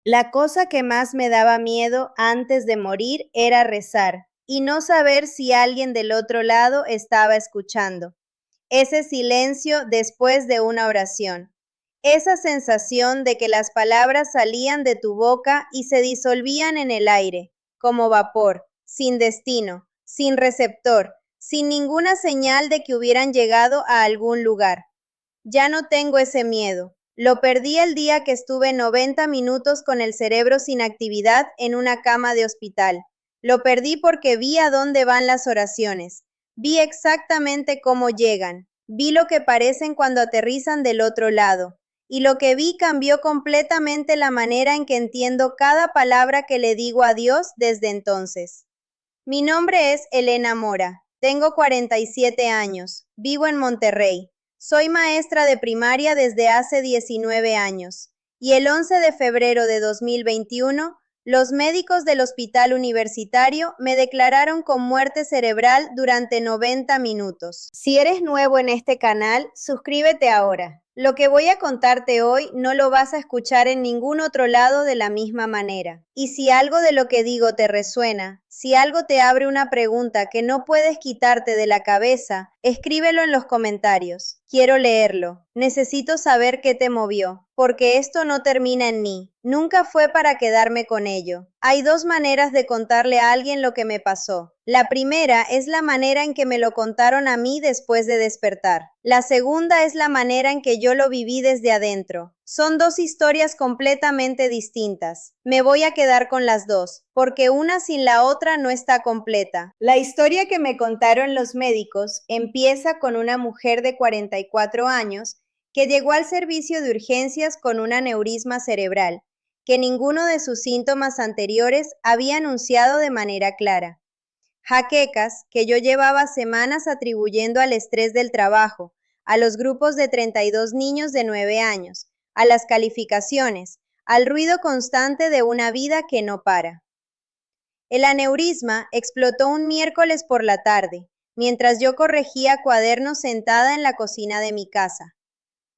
La cosa que más me daba miedo antes de morir era rezar y no saber si alguien del otro lado estaba escuchando. Ese silencio después de una oración. Esa sensación de que las palabras salían de tu boca y se disolvían en el aire, como vapor, sin destino, sin receptor, sin ninguna señal de que hubieran llegado a algún lugar. Ya no tengo ese miedo. Lo perdí el día que estuve 90 minutos con el cerebro sin actividad en una cama de hospital. Lo perdí porque vi a dónde van las oraciones. Vi exactamente cómo llegan. Vi lo que parecen cuando aterrizan del otro lado. Y lo que vi cambió completamente la manera en que entiendo cada palabra que le digo a Dios desde entonces. Mi nombre es Elena Mora, tengo 47 años, vivo en Monterrey, soy maestra de primaria desde hace 19 años y el 11 de febrero de 2021, los médicos del hospital universitario me declararon con muerte cerebral durante 90 minutos. Si eres nuevo en este canal, suscríbete ahora. Lo que voy a contarte hoy no lo vas a escuchar en ningún otro lado de la misma manera. Y si algo de lo que digo te resuena, si algo te abre una pregunta que no puedes quitarte de la cabeza, escríbelo en los comentarios. Quiero leerlo. Necesito saber qué te movió, porque esto no termina en mí. Nunca fue para quedarme con ello. Hay dos maneras de contarle a alguien lo que me pasó. La primera es la manera en que me lo contaron a mí después de despertar. La segunda es la manera en que yo lo viví desde adentro. Son dos historias completamente distintas. Me voy a quedar con las dos, porque una sin la otra no está completa. La historia que me contaron los médicos empieza con una mujer de 44 años que llegó al servicio de urgencias con un aneurisma cerebral, que ninguno de sus síntomas anteriores había anunciado de manera clara. Jaquecas que yo llevaba semanas atribuyendo al estrés del trabajo, a los grupos de 32 niños de 9 años, a las calificaciones, al ruido constante de una vida que no para. El aneurisma explotó un miércoles por la tarde, mientras yo corregía cuadernos sentada en la cocina de mi casa.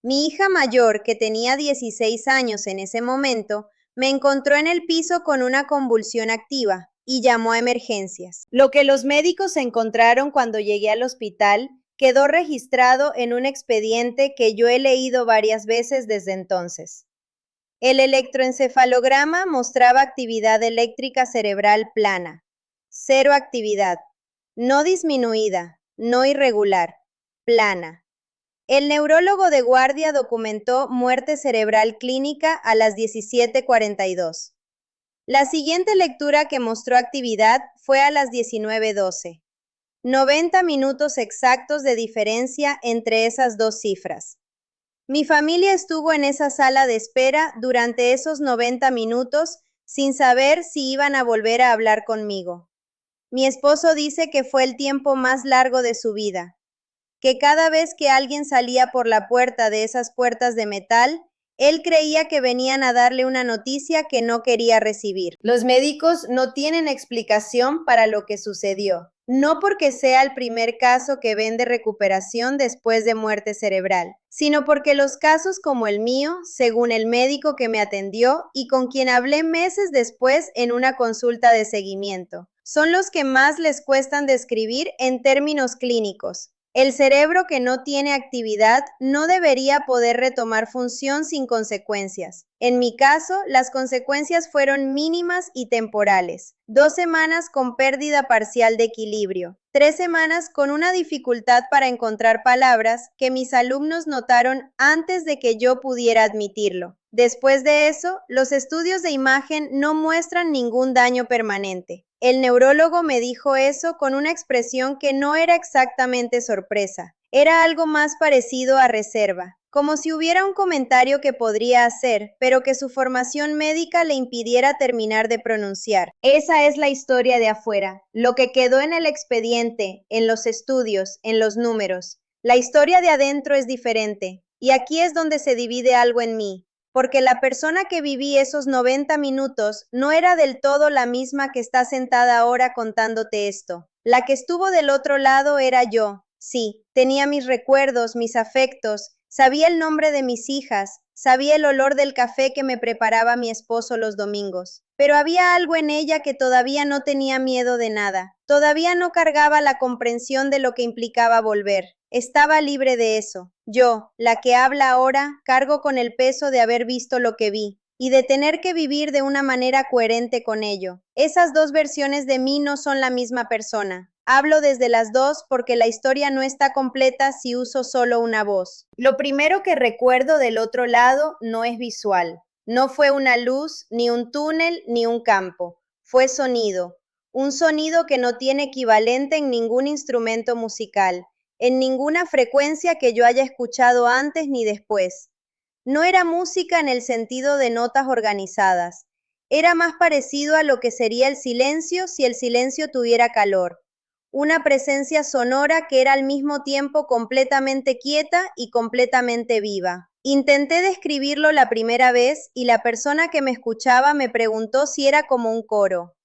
Mi hija mayor, que tenía 16 años en ese momento, me encontró en el piso con una convulsión activa y llamó a emergencias. Lo que los médicos encontraron cuando llegué al hospital quedó registrado en un expediente que yo he leído varias veces desde entonces. El electroencefalograma mostraba actividad eléctrica cerebral plana, cero actividad, no disminuida, no irregular, plana. El neurólogo de guardia documentó muerte cerebral clínica a las 17:42. La siguiente lectura que mostró actividad fue a las 19:12. 90 minutos exactos de diferencia entre esas dos cifras. Mi familia estuvo en esa sala de espera durante esos 90 minutos sin saber si iban a volver a hablar conmigo. Mi esposo dice que fue el tiempo más largo de su vida, que cada vez que alguien salía por la puerta de esas puertas de metal, él creía que venían a darle una noticia que no quería recibir. Los médicos no tienen explicación para lo que sucedió, no porque sea el primer caso que ven de recuperación después de muerte cerebral, sino porque los casos como el mío, según el médico que me atendió y con quien hablé meses después en una consulta de seguimiento, son los que más les cuestan describir en términos clínicos. El cerebro que no tiene actividad no debería poder retomar función sin consecuencias. En mi caso, las consecuencias fueron mínimas y temporales. 2 semanas con pérdida parcial de equilibrio. 3 semanas con una dificultad para encontrar palabras que mis alumnos notaron antes de que yo pudiera admitirlo. Después de eso, los estudios de imagen no muestran ningún daño permanente. El neurólogo me dijo eso con una expresión que no era exactamente sorpresa. Era algo más parecido a reserva, como si hubiera un comentario que podría hacer, pero que su formación médica le impidiera terminar de pronunciar. Esa es la historia de afuera, lo que quedó en el expediente, en los estudios, en los números. La historia de adentro es diferente, y aquí es donde se divide algo en mí, porque la persona que viví esos 90 minutos no era del todo la misma que está sentada ahora contándote esto. La que estuvo del otro lado era yo. Sí, tenía mis recuerdos, mis afectos, Sabía el nombre de mis hijas, sabía el olor del café que me preparaba mi esposo los domingos. Pero había algo en ella que todavía no tenía miedo de nada. Todavía no cargaba la comprensión de lo que implicaba volver. Estaba libre de eso. Yo, la que habla ahora, cargo con el peso de haber visto lo que vi y de tener que vivir de una manera coherente con ello. Esas dos versiones de mí no son la misma persona. Hablo desde las dos porque la historia no está completa si uso solo una voz. Lo primero que recuerdo del otro lado no es visual. No fue una luz, ni un túnel, ni un campo. Fue sonido. Un sonido que no tiene equivalente en ningún instrumento musical, en ninguna frecuencia que yo haya escuchado antes ni después. No era música en el sentido de notas organizadas. Era más parecido a lo que sería el silencio si el silencio tuviera calor. Una presencia sonora que era al mismo tiempo completamente quieta y completamente viva. Intenté describirlo la primera vez y la persona que me escuchaba me preguntó si era como un coro.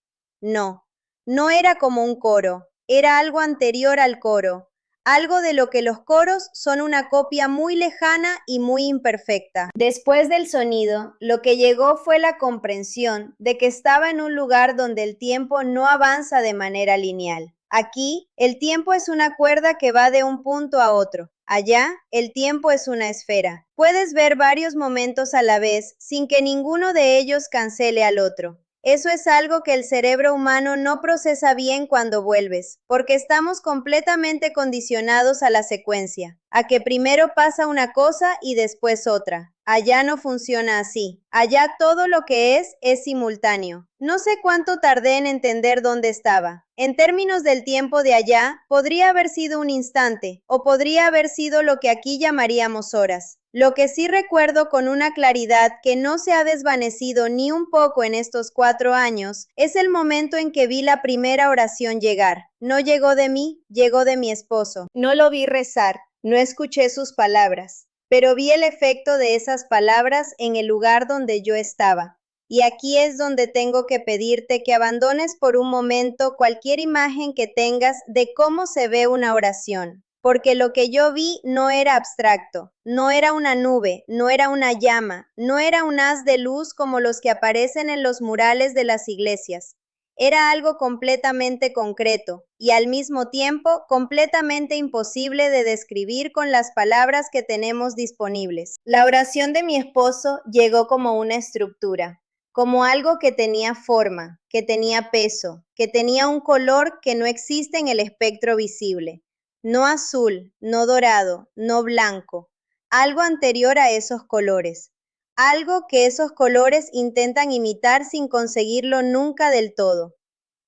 No, no era como un coro, era algo anterior al coro, algo de lo que los coros son una copia muy lejana y muy imperfecta. Después del sonido, lo que llegó fue la comprensión de que estaba en un lugar donde el tiempo no avanza de manera lineal. Aquí, el tiempo es una cuerda que va de un punto a otro. Allá, el tiempo es una esfera. Puedes ver varios momentos a la vez sin que ninguno de ellos cancele al otro. Eso es algo que el cerebro humano no procesa bien cuando vuelves, porque estamos completamente condicionados a la secuencia, a que primero pasa una cosa y después otra. Allá no funciona así. Allá todo lo que es simultáneo. No sé cuánto tardé en entender dónde estaba. En términos del tiempo de allá, podría haber sido un instante, o podría haber sido lo que aquí llamaríamos horas. Lo que sí recuerdo con una claridad que no se ha desvanecido ni un poco en estos 4 años es el momento en que vi la primera oración llegar. No llegó de mí, llegó de mi esposo. No lo vi rezar, no escuché sus palabras, pero vi el efecto de esas palabras en el lugar donde yo estaba. Y aquí es donde tengo que pedirte que abandones por un momento cualquier imagen que tengas de cómo se ve una oración. Porque lo que yo vi no era abstracto, no era una nube, no era una llama, no era un haz de luz como los que aparecen en los murales de las iglesias. Era algo completamente concreto y al mismo tiempo completamente imposible de describir con las palabras que tenemos disponibles. La oración de mi esposo llegó como una estructura, como algo que tenía forma, que tenía peso, que tenía un color que no existe en el espectro visible. No azul, no dorado, no blanco, algo anterior a esos colores, algo que esos colores intentan imitar sin conseguirlo nunca del todo.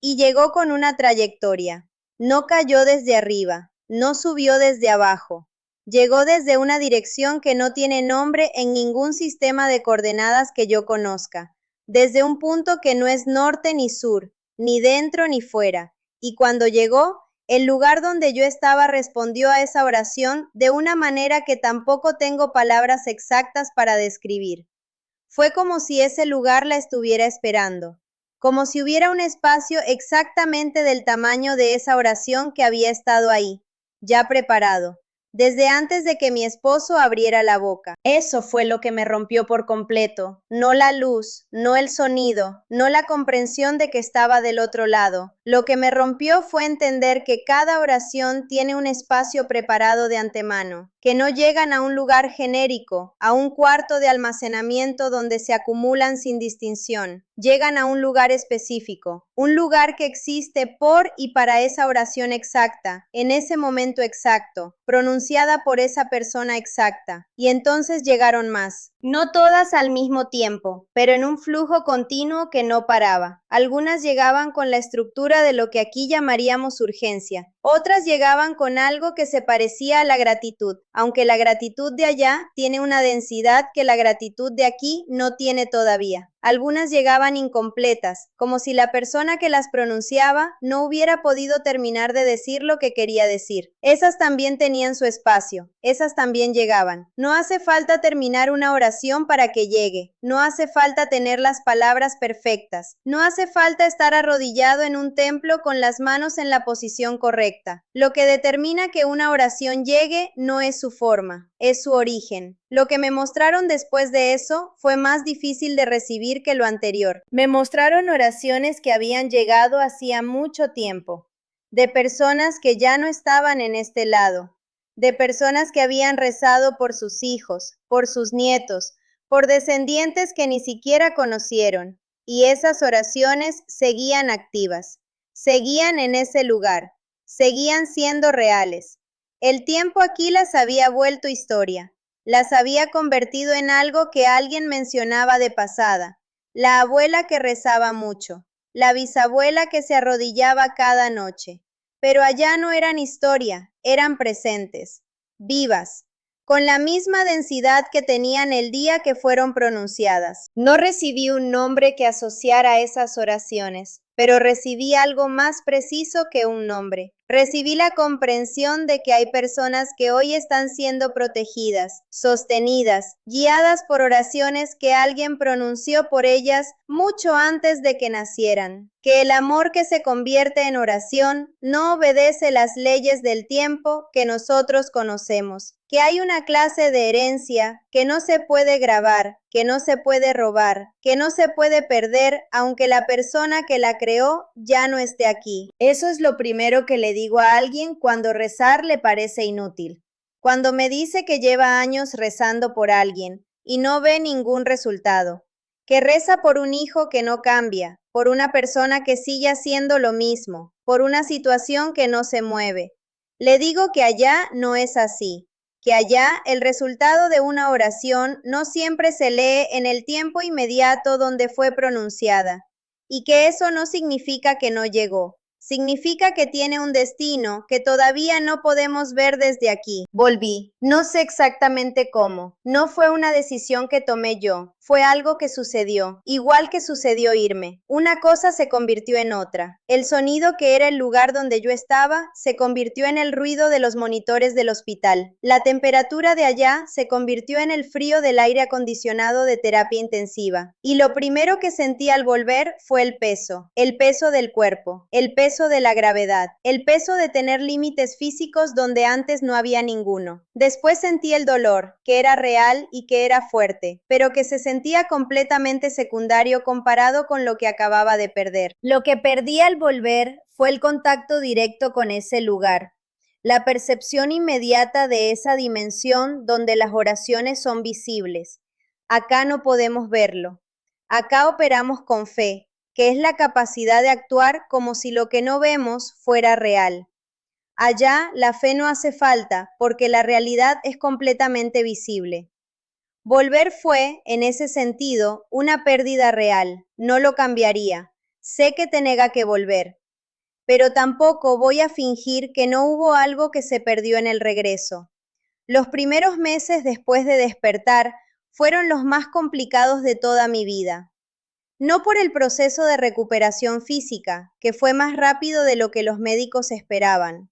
Y llegó con una trayectoria, no cayó desde arriba, no subió desde abajo, llegó desde una dirección que no tiene nombre en ningún sistema de coordenadas que yo conozca, desde un punto que no es norte ni sur, ni dentro ni fuera, y cuando llegó, el lugar donde yo estaba respondió a esa oración de una manera que tampoco tengo palabras exactas para describir. Fue como si ese lugar la estuviera esperando, como si hubiera un espacio exactamente del tamaño de esa oración que había estado ahí, ya preparado, desde antes de que mi esposo abriera la boca. Eso fue lo que me rompió por completo, no la luz, no el sonido, no la comprensión de que estaba del otro lado. Lo que me rompió fue entender que cada oración tiene un espacio preparado de antemano, que no llegan a un lugar genérico, a un cuarto de almacenamiento donde se acumulan sin distinción. Llegan a un lugar específico, un lugar que existe por y para esa oración exacta, en ese momento exacto, pronunciada por esa persona exacta. Y entonces llegaron más. No todas al mismo tiempo, pero en un flujo continuo que no paraba. Algunas llegaban con la estructura de lo que aquí llamaríamos urgencia. Otras llegaban con algo que se parecía a la gratitud, aunque la gratitud de allá tiene una densidad que la gratitud de aquí no tiene todavía. Algunas llegaban incompletas, como si la persona que las pronunciaba no hubiera podido terminar de decir lo que quería decir. Esas también tenían su espacio, esas también llegaban. No hace falta terminar una oración para que llegue, no hace falta tener las palabras perfectas, no hace falta estar arrodillado en un templo con las manos en la posición correcta. Lo que determina que una oración llegue no es su forma, es su origen. Lo que me mostraron después de eso fue más difícil de recibir que lo anterior. Me mostraron oraciones que habían llegado hacía mucho tiempo, de personas que ya no estaban en este lado, de personas que habían rezado por sus hijos, por sus nietos, por descendientes que ni siquiera conocieron, y esas oraciones seguían activas, seguían en ese lugar, seguían siendo reales. El tiempo aquí las había vuelto historia, las había convertido en algo que alguien mencionaba de pasada, la abuela que rezaba mucho, la bisabuela que se arrodillaba cada noche, pero allá no eran historia, eran presentes, vivas, con la misma densidad que tenían el día que fueron pronunciadas. No recibí un nombre que asociara a esas oraciones, pero recibí algo más preciso que un nombre. Recibí la comprensión de que hay personas que hoy están siendo protegidas, sostenidas, guiadas por oraciones que alguien pronunció por ellas mucho antes de que nacieran. Que el amor que se convierte en oración no obedece las leyes del tiempo que nosotros conocemos. Que hay una clase de herencia que no se puede grabar, que no se puede robar, que no se puede perder, aunque la persona que la creó ya no esté aquí. Eso es lo primero que le digo a alguien cuando rezar le parece inútil. Cuando me dice que lleva años rezando por alguien y no ve ningún resultado. Que reza por un hijo que no cambia, por una persona que sigue haciendo lo mismo, por una situación que no se mueve. Le digo que allá no es así, que allá el resultado de una oración no siempre se lee en el tiempo inmediato donde fue pronunciada, y que eso no significa que no llegó. Significa que tiene un destino que todavía no podemos ver desde aquí. Volví. No sé exactamente cómo. No fue una decisión que tomé yo. Fue algo que sucedió. Igual que sucedió irme. Una cosa se convirtió en otra. El sonido que era el lugar donde yo estaba se convirtió en el ruido de los monitores del hospital. La temperatura de allá se convirtió en el frío del aire acondicionado de terapia intensiva. Y lo primero que sentí al volver fue el peso del cuerpo, el peso de la gravedad, el peso de tener límites físicos donde antes no había ninguno. Después sentí el dolor, que era real y que era fuerte, pero que se sentía completamente secundario comparado con lo que acababa de perder. Lo que perdí al volver fue el contacto directo con ese lugar, la percepción inmediata de esa dimensión donde las oraciones son visibles. Acá no podemos verlo. Acá operamos con fe, que es la capacidad de actuar como si lo que no vemos fuera real. Allá la fe no hace falta porque la realidad es completamente visible. Volver fue, en ese sentido, una pérdida real. No lo cambiaría. Sé que tenga que volver, pero tampoco voy a fingir que no hubo algo que se perdió en el regreso. Los primeros meses después de despertar fueron los más complicados de toda mi vida. No por el proceso de recuperación física, que fue más rápido de lo que los médicos esperaban,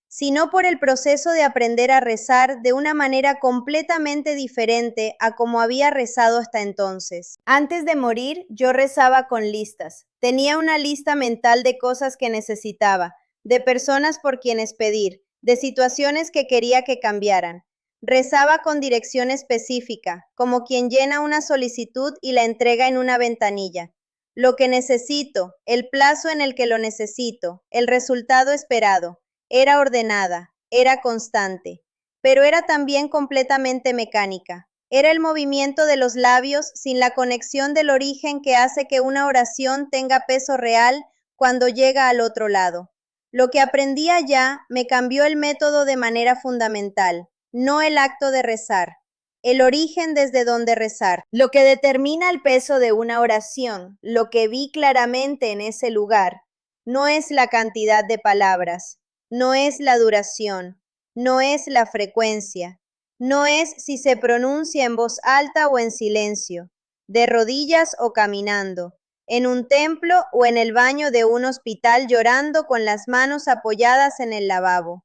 sino por el proceso de aprender a rezar de una manera completamente diferente a como había rezado hasta entonces. Antes de morir, yo rezaba con listas. Tenía una lista mental de cosas que necesitaba, de personas por quienes pedir, de situaciones que quería que cambiaran. Rezaba con dirección específica, como quien llena una solicitud y la entrega en una ventanilla. Lo que necesito, el plazo en el que lo necesito, el resultado esperado. Era ordenada, era constante, pero era también completamente mecánica. Era el movimiento de los labios sin la conexión del origen que hace que una oración tenga peso real cuando llega al otro lado. Lo que aprendí allá me cambió el método de manera fundamental, no el acto de rezar, el origen desde donde rezar. Lo que determina el peso de una oración, lo que vi claramente en ese lugar, no es la cantidad de palabras, no es la duración, no es la frecuencia, no es si se pronuncia en voz alta o en silencio, de rodillas o caminando, en un templo o en el baño de un hospital llorando con las manos apoyadas en el lavabo.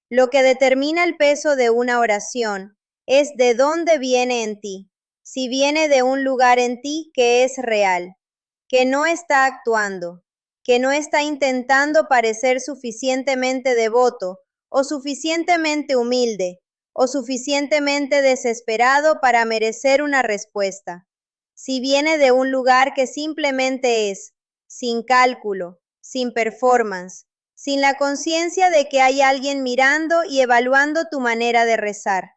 Lo que determina el peso de una oración es de dónde viene en ti, si viene de un lugar en ti que es real, que no está actuando, que no está intentando parecer suficientemente devoto o suficientemente humilde o suficientemente desesperado para merecer una respuesta. Si viene de un lugar que simplemente es, sin cálculo, sin performance, sin la conciencia de que hay alguien mirando y evaluando tu manera de rezar.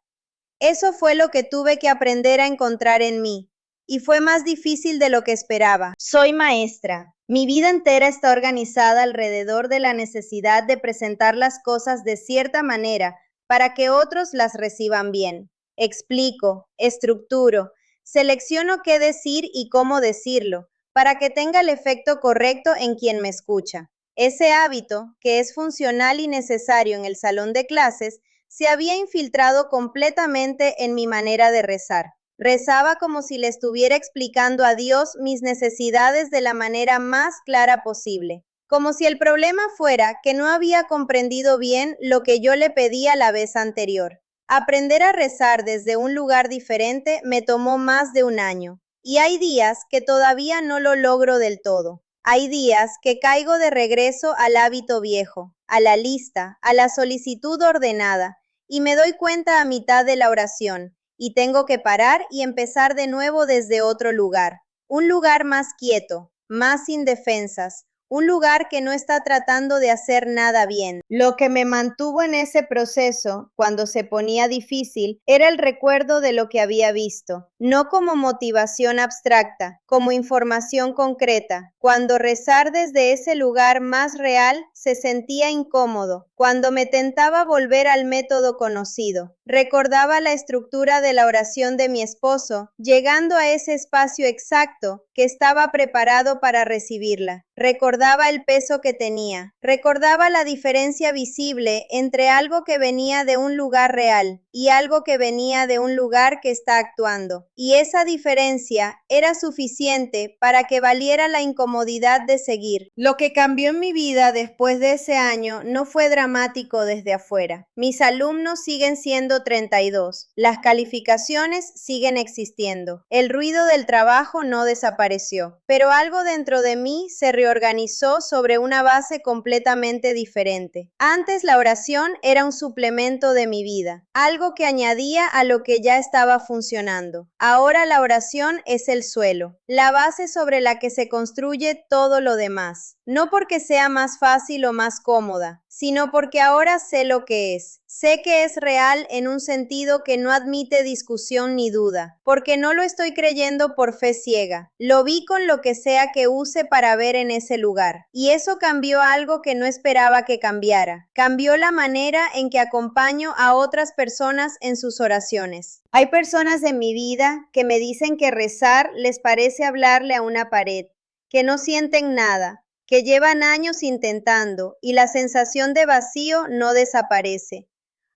Eso fue lo que tuve que aprender a encontrar en mí, y fue más difícil de lo que esperaba. Soy maestra. Mi vida entera está organizada alrededor de la necesidad de presentar las cosas de cierta manera para que otros las reciban bien. Explico, estructuro, selecciono qué decir y cómo decirlo, para que tenga el efecto correcto en quien me escucha. Ese hábito, que es funcional y necesario en el salón de clases, se había infiltrado completamente en mi manera de rezar. Rezaba como si le estuviera explicando a Dios mis necesidades de la manera más clara posible, como si el problema fuera que no había comprendido bien lo que yo le pedía la vez anterior. Aprender a rezar desde un lugar diferente me tomó más de un año, y hay días que todavía no lo logro del todo. Hay días que caigo de regreso al hábito viejo, a la lista, a la solicitud ordenada, y me doy cuenta a mitad de la oración, y tengo que parar y empezar de nuevo desde otro lugar, un lugar más quieto, más sin defensas, un lugar que no está tratando de hacer nada bien. Lo que me mantuvo en ese proceso, cuando se ponía difícil, era el recuerdo de lo que había visto, no como motivación abstracta, como información concreta. Cuando rezar desde ese lugar más real se sentía incómodo, cuando me tentaba volver al método conocido. Recordaba la estructura de la oración de mi esposo, llegando a ese espacio exacto que estaba preparado para recibirla. Recordaba el peso que tenía, recordaba la diferencia visible entre algo que venía de un lugar real y algo que venía de un lugar que está actuando. Y esa diferencia era suficiente para que valiera la incomodidad de seguir. Lo que cambió en mi vida después de ese año no fue dramático desde afuera. Mis alumnos siguen siendo 32, las calificaciones siguen existiendo, el ruido del trabajo no desapareció, pero algo dentro de mí se reorganizó sobre una base completamente diferente. Antes la oración era un suplemento de mi vida, algo que añadía a lo que ya estaba funcionando. Ahora la oración es el suelo, la base sobre la que se construye todo lo demás. No porque sea más fácil o más cómoda, sino porque ahora sé lo que es. Sé que es real en un sentido que no admite discusión ni duda, porque no lo estoy creyendo por fe ciega. Lo vi con lo que sea que use para ver en ese lugar. Y eso cambió algo que no esperaba que cambiara. Cambió la manera en que acompaño a otras personas en sus oraciones. Hay personas en mi vida que me dicen que rezar les parece hablarle a una pared, que no sienten nada, que llevan años intentando y la sensación de vacío no desaparece.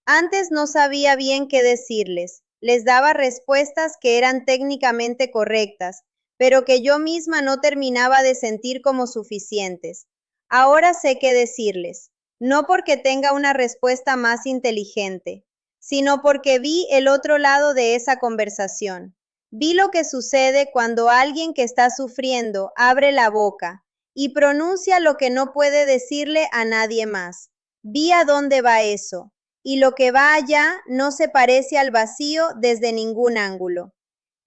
Antes no sabía bien qué decirles, les daba respuestas que eran técnicamente correctas, pero que yo misma no terminaba de sentir como suficientes. Ahora sé qué decirles, no porque tenga una respuesta más inteligente, sino porque vi el otro lado de esa conversación. Vi lo que sucede cuando alguien que está sufriendo abre la boca y pronuncia lo que no puede decirle a nadie más. Vi a dónde va eso. Y lo que va allá no se parece al vacío desde ningún ángulo.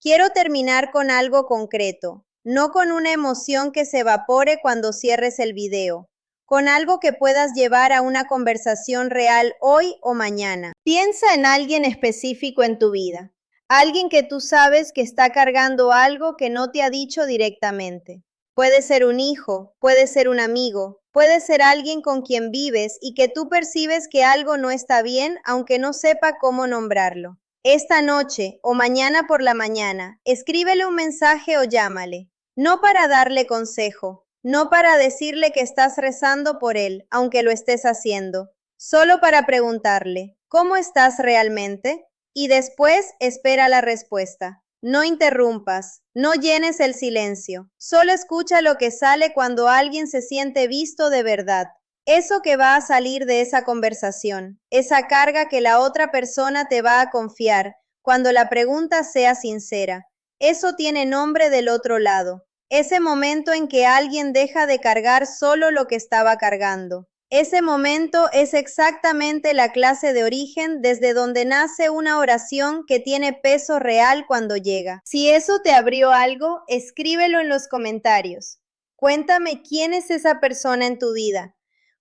Quiero terminar con algo concreto, no con una emoción que se evapore cuando cierres el video, con algo que puedas llevar a una conversación real hoy o mañana. Piensa en alguien específico en tu vida, alguien que tú sabes que está cargando algo que no te ha dicho directamente. Puede ser un hijo, puede ser un amigo, puede ser alguien con quien vives y que tú percibes que algo no está bien, aunque no sepa cómo nombrarlo. Esta noche o mañana por la mañana, escríbele un mensaje o llámale, no para darle consejo, no para decirle que estás rezando por él, aunque lo estés haciendo, solo para preguntarle, ¿cómo estás realmente? Y después espera la respuesta. No interrumpas, no llenes el silencio, solo escucha lo que sale cuando alguien se siente visto de verdad. Eso que va a salir de esa conversación, esa carga que la otra persona te va a confiar cuando la pregunta sea sincera, eso tiene nombre del otro lado, ese momento en que alguien deja de cargar solo lo que estaba cargando. Ese momento es exactamente la clase de origen desde donde nace una oración que tiene peso real cuando llega. Si eso te abrió algo, escríbelo en los comentarios. Cuéntame quién es esa persona en tu vida.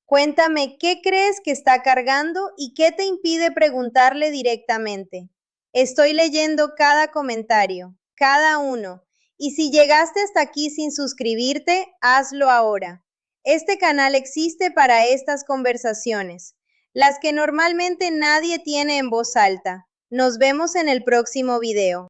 Cuéntame qué crees que está cargando y qué te impide preguntarle directamente. Estoy leyendo cada comentario, cada uno. Y si llegaste hasta aquí sin suscribirte, hazlo ahora. Este canal existe para estas conversaciones, las que normalmente nadie tiene en voz alta. Nos vemos en el próximo video.